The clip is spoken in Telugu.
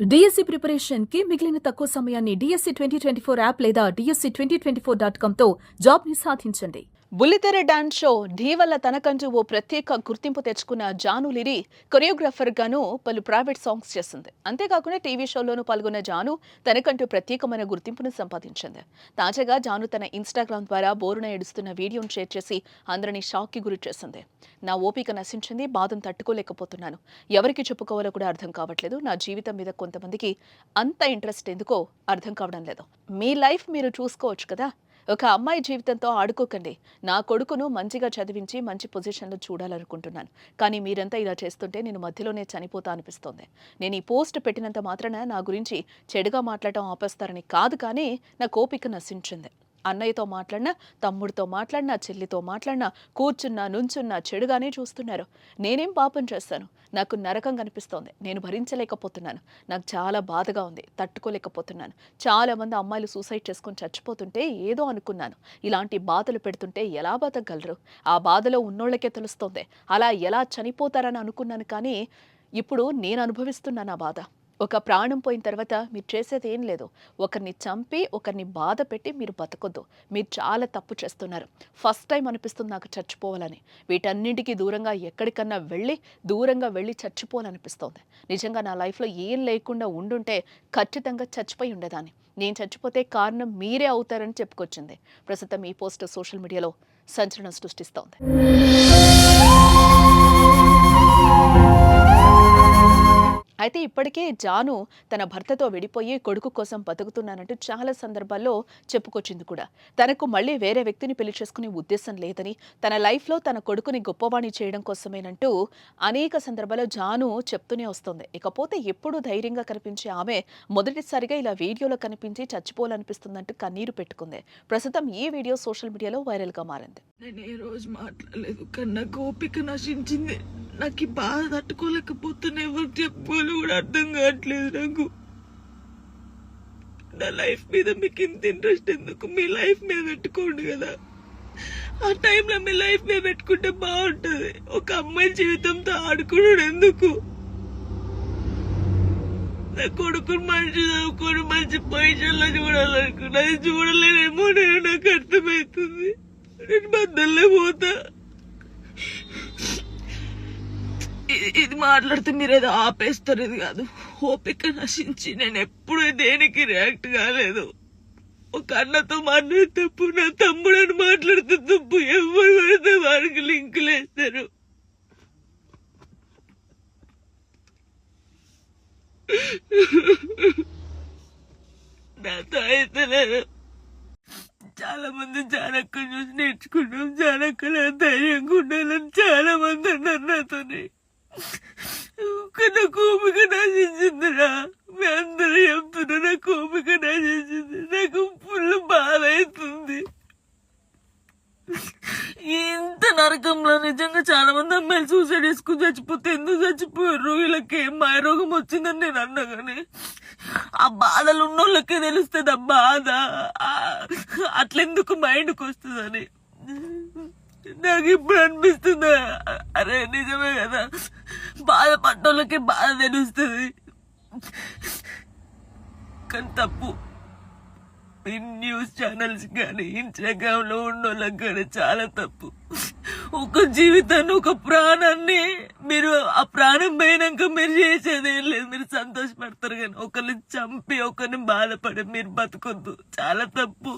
డిఎస్సి ప్రిపరేషన్ కి మిగిలిన తక్కువ సమయాన్ని డిఎస్సి 2024 యాప్ లేదా DSC2024.com తో జాబ్ ని సాధించండి. బుల్లితెర డాన్స్ షో ఢీ వల్ల తనకంటూ ఓ ప్రత్యేక గుర్తింపు తెచ్చుకున్న జాను లిరి కొరియోగ్రాఫర్ గాను పలు ప్రైవేట్ సాంగ్స్ చేసింది. అంతేకాకుండా టీవీ షోలోనూ పాల్గొన్న జాను తనకంటూ ప్రత్యేకమైన గుర్తింపును సంపాదించింది. తాజాగా జాను తన ఇన్స్టాగ్రామ్ ద్వారా బోరున ఏడుస్తున్న వీడియోను షేర్ చేసి అందరినీ షాక్కి గురి చేసింది. నా ఓపిక నశించింది, బాధను తట్టుకోలేకపోతున్నాను, ఎవరికి చెప్పుకోవాలో కూడా అర్థం కావట్లేదు, నా జీవితం మీద కొంతమందికి అంత ఇంట్రెస్ట్ ఎందుకో అర్థం కావడం లేదు. మీ లైఫ్ మీరు చూసుకోవచ్చు కదా, ఒక అమ్మాయి జీవితంతో ఆడుకోకండి. నా కొడుకును మంచిగా చదివించి మంచి పొజిషన్లో చూడాలనుకుంటున్నాను, కానీ మీరంతా ఇలా చేస్తుంటే నేను మధ్యలోనే చనిపోతా అనిపిస్తోంది. నేను ఈ పోస్ట్ పెట్టినంత మాత్రాన నా గురించి చెడుగా మాట్లాడటం ఆపేస్తారని కాదు, కానీ నా ఓపిక నశించింది. అన్నయ్యతో మాట్లాడినా, తమ్ముడితో మాట్లాడినా, చెల్లితో మాట్లాడినా, కూర్చున్నా నుంచున్నా చెడుగానే చూస్తున్నారు. నేనేం పాపం చేస్తాను? నాకు నరకం కనిపిస్తోంది. నేను భరించలేకపోతున్నాను. నాకు చాలా బాధగా ఉంది, తట్టుకోలేకపోతున్నాను. చాలా మంది అమ్మాయిలు సూసైడ్ చేసుకొని చచ్చిపోతుంటే ఏదో అనుకున్నాను. ఇలాంటి బాధలు పెడుతుంటే ఎలా బతకగలరు? ఆ బాధలో ఉన్నోళ్ళకే తెలుస్తోంది. అలా ఎలా చనిపోతారని అనుకున్నాను, కానీ ఇప్పుడు నేను అనుభవిస్తున్నాను ఆ బాధ. ఒక ప్రాణం పోయిన తర్వాత మీరు చేసేది ఏం లేదు. ఒకరిని చంపి ఒకరిని బాధ పెట్టి మీరు బతకొద్దు. మీరు చాలా తప్పు చేస్తున్నారు. ఫస్ట్ టైం అనిపిస్తుంది నాకు చచ్చిపోవాలని. వీటన్నింటికి దూరంగా వెళ్ళి చచ్చిపోవాలనిపిస్తోంది. నిజంగా నా లైఫ్లో ఏం లేకుండా ఉండుంటే ఖచ్చితంగా చచ్చిపోయి ఉండేదాన్ని. నేను చచ్చిపోతే కారణం మీరే అవుతారని చెప్పుకొచ్చింది. ప్రస్తుతం ఈ పోస్ట్ సోషల్ మీడియాలో సంచలనం సృష్టిస్తోంది. అయితే ఇప్పటికే జాను తన భర్తతో విడిపోయి కొడుకు కోసం బతుకుతున్నానంటూ చాలా సందర్భాల్లో చెప్పుకొచ్చింది కూడా. తనకు మళ్ళీ వేరే వ్యక్తిని పెళ్లి చేసుకునే ఉద్దేశం లేదని, తన లైఫ్లో తన కొడుకుని గొప్పవాణి చేయడం కోసమేనంటూ అనేక సందర్భాల్లో జాను చెప్తూనే వస్తుంది. ఇకపోతే ఎప్పుడూ ధైర్యంగా కనిపించే ఆమె మొదటిసారిగా ఇలా వీడియోలో కనిపించి చచ్చిపోవాలనిపిస్తుందంటూ కన్నీరు పెట్టుకుంది. ప్రస్తుతం ఈ వీడియో సోషల్ మీడియాలో వైరల్గా మారింది. నేను ఏ రోజు మాట్లాడలేదు, కానీ నాకు ఓపిక నశించింది. నాకు ఈ బాధ తట్టుకోలేకపోతున్నా, ఎవరు చెప్పుకోవాలో కూడా అర్థం కావట్లేదు నాకు. నా లైఫ్ మీద మీకు ఇంత ఇంట్రెస్ట్ ఎందుకు? మీ లైఫ్ మీద పెట్టుకోండి కదా. ఆ టైంలో మీ లైఫ్ మీద పెట్టుకుంటే బాగుంటది. ఒక అమ్మాయి జీవితంతో ఆడుకోవడం ఎందుకు? నా కొడుకుని మంచి చదువుకొని మంచి పొజిషన్లో చూడాలనుకున్నా, అది చూడలేనేమో. నేను నాకు అర్థమవుతుంది. నేను బద్దల్లే పోతా. ఇది మాట్లాడితే మీరు ఏదో ఆపేస్తారు, ఇది కాదు. ఓపిక నశించి నేను ఎప్పుడు దేనికి రియాక్ట్ కాలేదు. ఒక అన్నతో మాట్లాడే తప్పు, నా తమ్ముడని మాట్లాడితే తప్పు. ఎవరు పడితే వారికి లింకులు వేస్తారు. నాతో అయితే లేదు. చాలా మంది జానక్కని చూసి నేర్చుకున్నాం. జానక్కల ధైర్యంగా ఉండాలని చాలా మంది అన్నారు నాతోని. నాకు ఓపిక నశించిందిరా. మీ అందరూ చెప్తున్నా నాకు ఓపిక నశించింది. నాకు ఫుల్ బాధ అవుతుంది. ఇంత నరకంలో నిజంగా చాలా మంది అమ్మాయిలు సూసైడ్ చేసుకుని చచ్చిపోతే ఎందుకు చచ్చిపోయారు? వీళ్ళకి ఏం మాయరోగం వచ్చిందని నేను అన్నా, కానీ ఆ బాధలు ఉన్నోళ్ళకే తెలుస్తుంది ఆ బాధ. అట్లెందుకు మైండ్కి వస్తుందని నాకు ఇప్పుడు అనిపిస్తుంది. అరే నిజమే కదా, బాధపడ్డోళ్ళకి బాధ తెలుస్తుంది, కానీ తప్పు. ఈ న్యూస్ ఛానల్స్ కానీ ఇన్స్టాగ్రామ్ లో ఉన్నోళ్ళకి కానీ చాలా తప్పు. ఒక జీవితాన్ని, ఒక ప్రాణాన్ని మీరు ఆ ప్రాణం పోయినాక మీరు చేసేది ఏం లేదు. మీరు సంతోషపడతారు, కానీ ఒకరిని చంపి ఒకరిని బాధపడి మీరు బతకొద్దు. చాలా తప్పు.